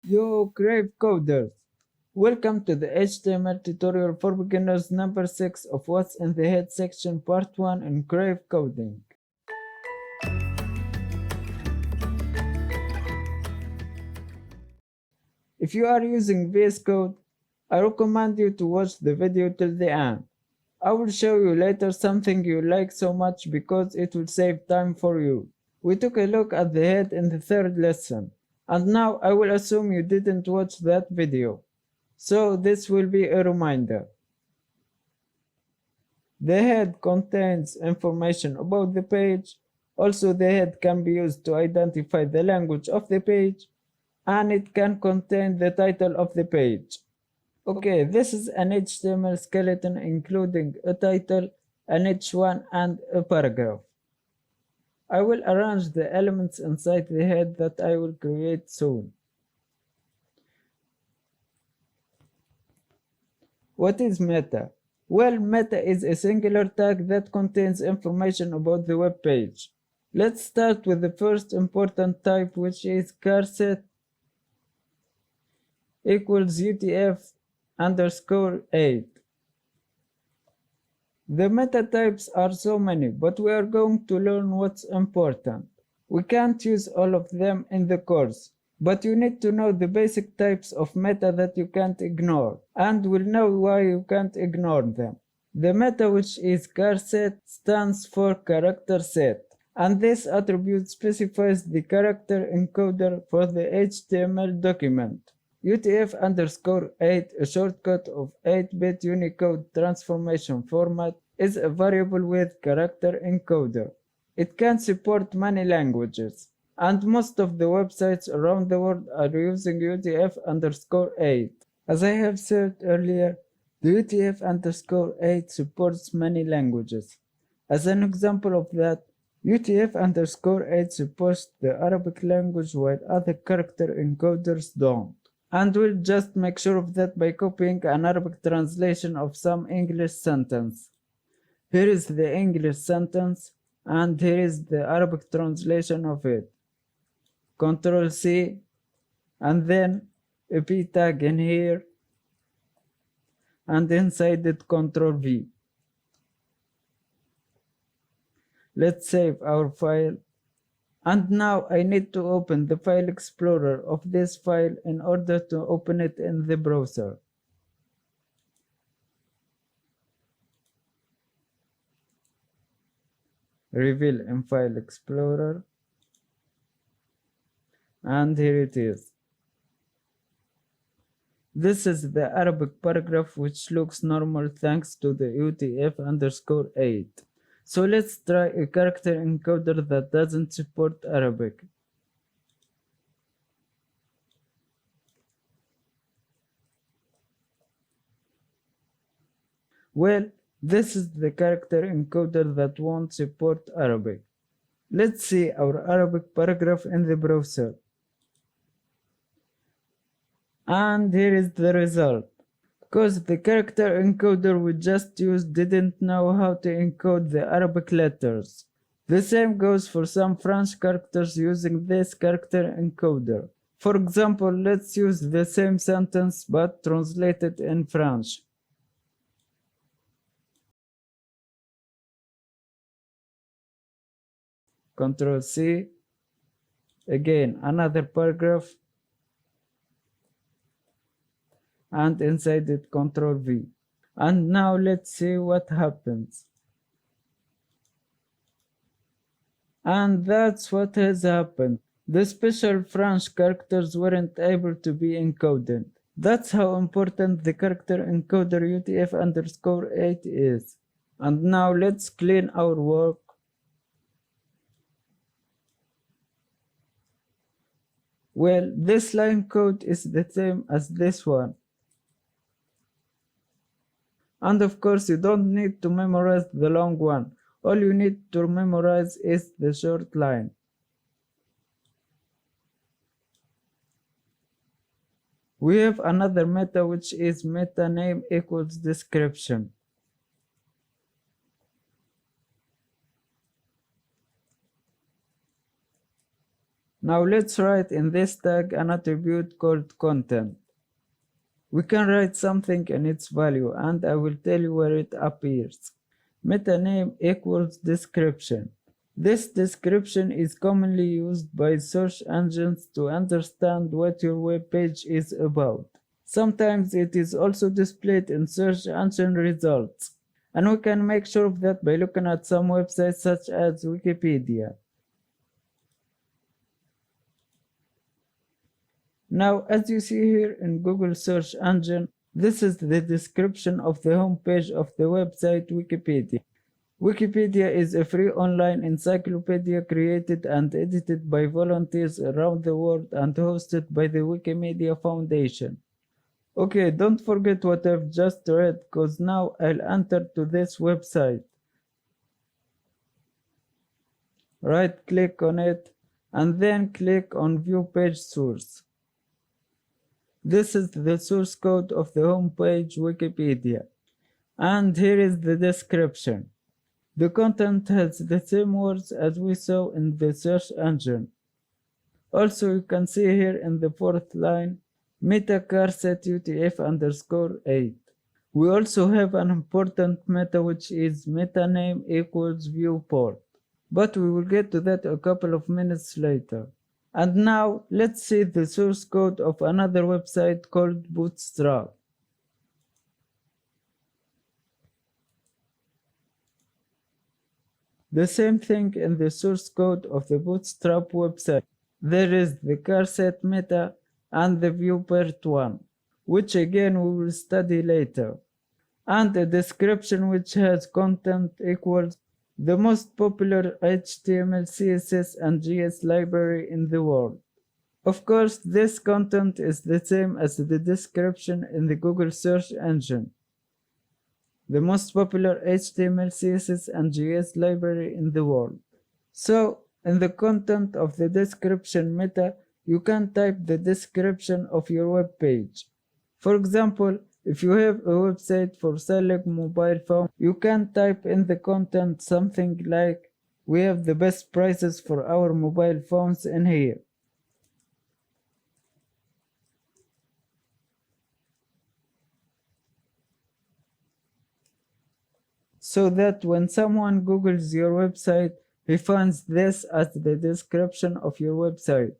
Yo, Crave Coders! Welcome to the HTML tutorial for beginners number 6 of What's in the Head section part 1 in Crave Coding. If you are using VS Code, I recommend you to watch the video till the end. I will show you later something you like so much because it will save time for you. We took a look at the head in the third lesson, and now I will assume you didn't watch that video. So this will be a reminder. The head contains information about the page. Also, the head can be used to identify the language of the page, and it can contain the title of the page. Okay, this is an HTML skeleton including a title, an h1, and a paragraph. I will arrange the elements inside the head that I will create soon. What is meta? Well, meta is a singular tag that contains information about the web page. Let's start with the first important type, which is charset equals UTF underscore 8. The meta types are so many, but we are going to learn what's important. We can't use all of them in the course, but you need to know the basic types of meta that you can't ignore, and we'll know why you can't ignore them. The meta, which is charset, stands for character set, and this attribute specifies the character encoder for the HTML document. UTF underscore 8, a shortcut of 8-bit Unicode transformation format, is a variable with character encoder. It can support many languages, and most of the websites around the world are using UTF underscore 8. As I have said earlier, the UTF underscore 8 supports many languages. As an example of that, UTF underscore 8 supports the Arabic language while other character encoders don't. And we'll just make sure of that by copying an Arabic translation of some English sentence. Here is the English sentence, and here is the Arabic translation of it. Ctrl C, and then a P tag in here, and inside it Ctrl V. Let's save our file. And now I need to open the file explorer of this file in order to open it in the browser. Reveal in file explorer. And here it is. This is the Arabic paragraph, which looks normal thanks to the UTF underscore 8. So let's try a character encoder that doesn't support Arabic. Well, this is the character encoder that won't support Arabic. Let's see our Arabic paragraph in the browser. And here is the result. Because the character encoder we just used didn't know how to encode the Arabic letters. The same goes for some French characters using this character encoder. For example, let's use the same sentence but translate it in French. Ctrl C. Again, another paragraph. And inside it Ctrl V. And now let's see what happens. And that's what has happened. The special French characters weren't able to be encoded. That's how important the character encoder UTF underscore 8 is. And now let's clean our work. Well, this line code is the same as this one. And of course, you don't need to memorize the long one. All you need to memorize is the short line. We have another meta, which is meta name equals description. Now let's write in this tag an attribute called content. We can write something in its value, and I will tell you where it appears. Meta name equals description. This description is commonly used by search engines to understand what your web page is about. Sometimes it is also displayed in search engine results, and we can make sure of that by looking at some websites such as Wikipedia. Now, as you see here in Google search engine, this is the description of the home page of the website Wikipedia. Wikipedia is a free online encyclopedia created and edited by volunteers around the world and hosted by the Wikimedia Foundation. Okay, don't forget what I've just read, because now I'll enter to this website. Right click on it and then click on View Page Source. This is the source code of the home page Wikipedia. And here is the description. The content has the same words as we saw in the search engine. Also, you can see here in the fourth line, meta charset UTF_8. We also have an important meta, which is meta name equals viewport. But we will get to that a couple of minutes later. And now let's see the source code of another website called Bootstrap. The same thing in the source code of the Bootstrap website. There is the charset meta and the viewport one, which again we will study later, and a description which has content equals the most popular HTML, CSS, and JS library in the world. Of course, this content is the same as the description in the Google search engine. The most popular HTML, CSS, and JS library in the world. So, in the content of the description meta, you can type the description of your web page. For example, if you have a website for selling mobile phone, you can type in the content something like, we have the best prices for our mobile phones in here. So that when someone Googles your website, he finds this as the description of your website.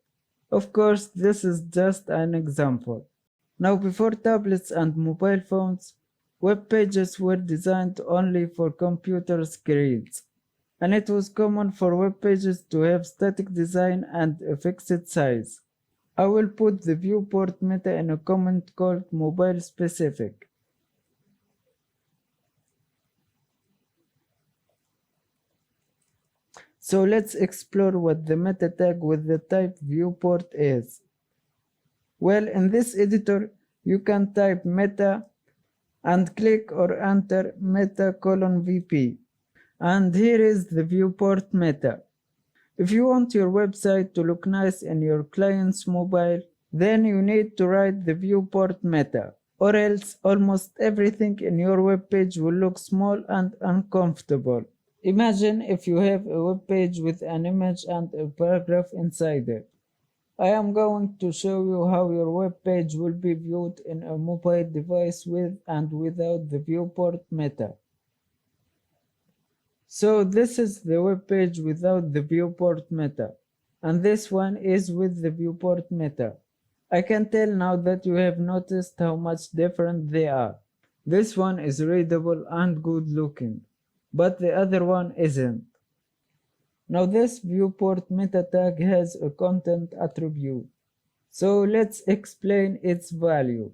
Of course, this is just an example. Now, before tablets and mobile phones, web pages were designed only for computer screens, and it was common for web pages to have static design and a fixed size. I will put the viewport meta in a comment called mobile specific. So let's explore what the meta tag with the type viewport is. Well, in this editor, you can type meta and click or enter meta:\vp. And here is the viewport meta. If you want your website to look nice in your client's mobile, then you need to write the viewport meta, or else almost everything in your web page will look small and uncomfortable. Imagine if you have a web page with an image and a paragraph inside it. I am going to show you how your web page will be viewed in a mobile device with and without the viewport meta. So this is the web page without the viewport meta, and this one is with the viewport meta. I can tell now that you have noticed how much different they are. This one is readable and good looking, but the other one isn't. Now this viewport meta tag has a content attribute. So let's explain its value.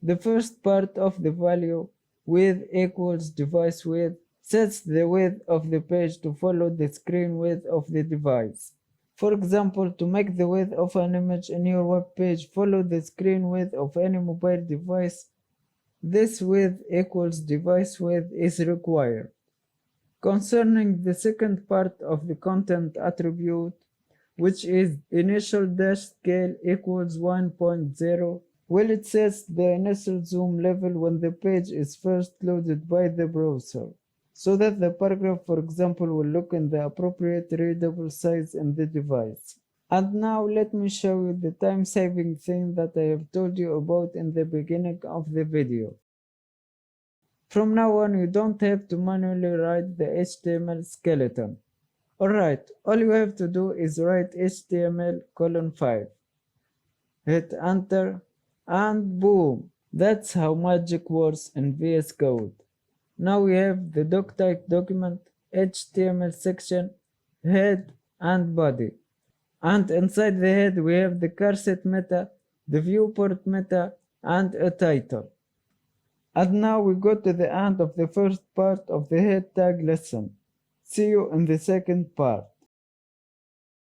The first part of the value, width equals device width, sets the width of the page to follow the screen width of the device. For example, to make the width of an image in your web page follow the screen width of any mobile device, this width equals device width is required. Concerning the second part of the content attribute, which is initial dash scale equals 1.0, well, it sets the initial zoom level when the page is first loaded by the browser, so that the paragraph, for example, will look in the appropriate readable size in the device. And now let me show you the time-saving thing that I have told you about in the beginning of the video. From now on, you don't have to manually write the HTML skeleton. Alright, all you have to do is write HTML:5. Hit enter, and boom! That's how magic works in VS Code. Now we have the doctype document, HTML section, head, and body. And inside the head we have the cursed meta, the viewport meta, and a title. And now we go to the end of the first part of the head tag lesson. See you in the second part.